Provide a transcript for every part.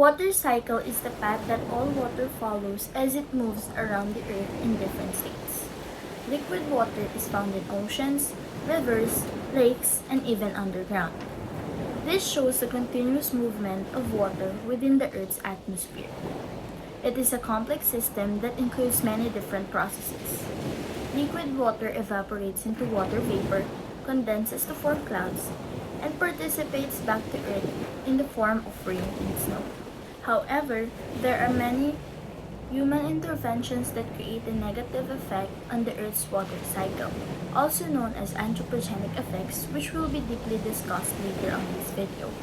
Water cycle is the path that all water follows as it moves around the earth in different states. Liquid water is found in oceans, rivers, lakes, and even underground. This shows the continuous movement of water within the Earth's atmosphere. It is a complex system that includes many different processes. Liquid water evaporates into water vapor, condenses to form clouds, and participates back to Earth in the form of rain and snow. However, there are many human interventions that create a negative effect on the Earth's water cycle, also known as anthropogenic effects, which will be deeply discussed later on this video.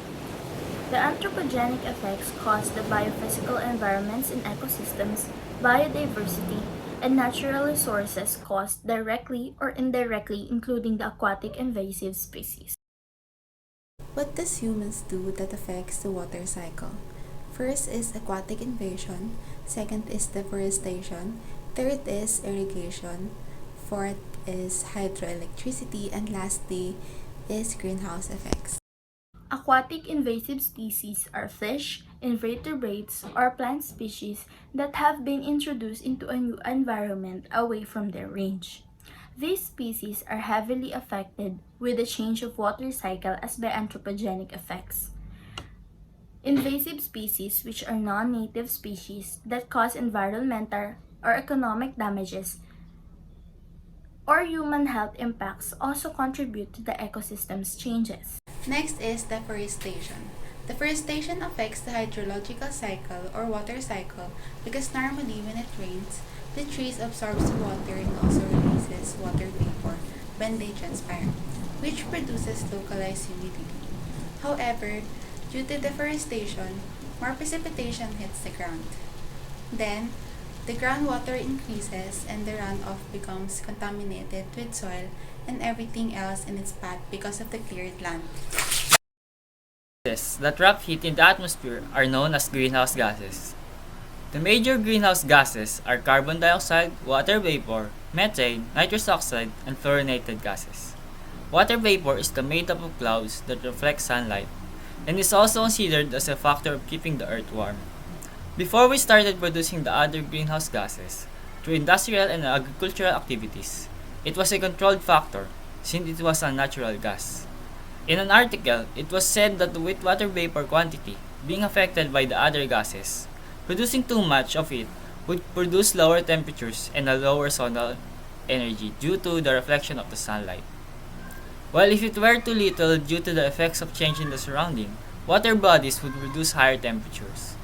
The anthropogenic effects cause the biophysical environments in ecosystems, biodiversity, and natural resources caused directly or indirectly, including the aquatic invasive species. What does humans do that affects the water cycle? First is aquatic invasion, second is deforestation, third is irrigation, fourth is hydroelectricity, and lastly is greenhouse effects. Aquatic invasive species are fish, invertebrates, or plant species that have been introduced into a new environment away from their range. These species are heavily affected with the change of water cycle as by anthropogenic effects. Invasive species, which are non-native species that cause environmental or economic damages or human health impacts, also contribute to the ecosystem's changes. Next is deforestation. Deforestation affects the hydrological cycle or water cycle because normally when it rains, the trees absorbs the water and also releases water vapor when they transpire, which produces localized humidity. However, due to deforestation, more precipitation hits the ground. Then, the groundwater increases and the runoff becomes contaminated with soil and everything else in its path because of the cleared land. Gases that trap heat in the atmosphere are known as greenhouse gases. The major greenhouse gases are carbon dioxide, water vapor, methane, nitrous oxide, and fluorinated gases. Water vapor is made up of clouds that reflect sunlight and is also considered as a factor of keeping the earth warm. Before we started producing the other greenhouse gases through industrial and agricultural activities, it was a controlled factor since it was a natural gas. In an article, it was said that with water vapor quantity being affected by the other gases, producing too much of it would produce lower temperatures and a lower solar energy due to the reflection of the sunlight. While if it were too little due to the effects of change in the surrounding, water bodies would produce higher temperatures.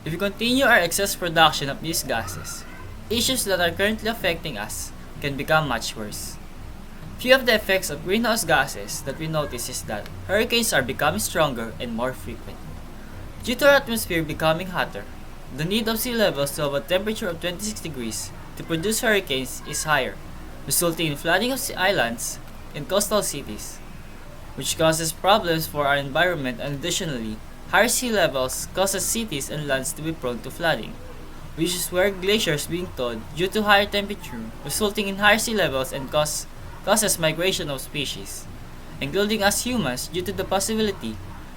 If we continue our excess production of these gases, issues that are currently affecting us can become much worse. Few of the effects of greenhouse gases that we notice is that hurricanes are becoming stronger and more frequent. Due to our atmosphere becoming hotter, the need of sea levels to have a temperature of 26 degrees to produce hurricanes is higher, resulting in flooding of islands and coastal cities, which causes problems for our environment, and additionally, higher sea levels causes cities and lands to be prone to flooding, which is where glaciers being thawed due to higher temperature, resulting in higher sea levels and causes migration of species, including us humans, due to the possibility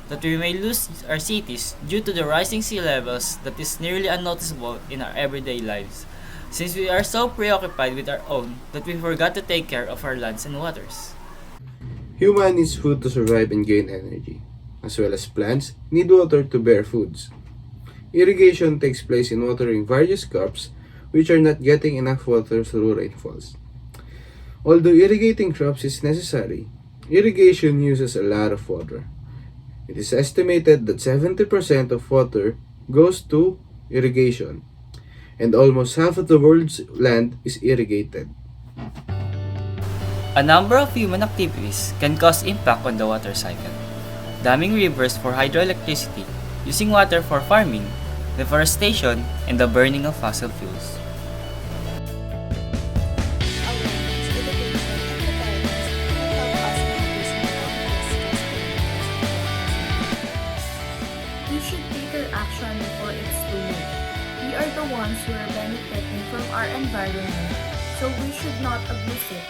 that we may lose our cities due to the rising sea levels that is nearly unnoticeable in our everyday lives, since we are so preoccupied with our own that we forgot to take care of our lands and waters. Human needs food to survive and gain energy, as well as plants need water to bear foods. Irrigation takes place in watering various crops which are not getting enough water through rainfalls. Although irrigating crops is necessary, irrigation uses a lot of water. It is estimated that 70% of water goes to irrigation, and almost half of the world's land is irrigated. A number of human activities can cause impact on the water cycle. Damming rivers for hydroelectricity, using water for farming, deforestation, and the burning of fossil fuels. We should take our action before it's too late. We are the ones who are benefiting from our environment, so we should not abuse it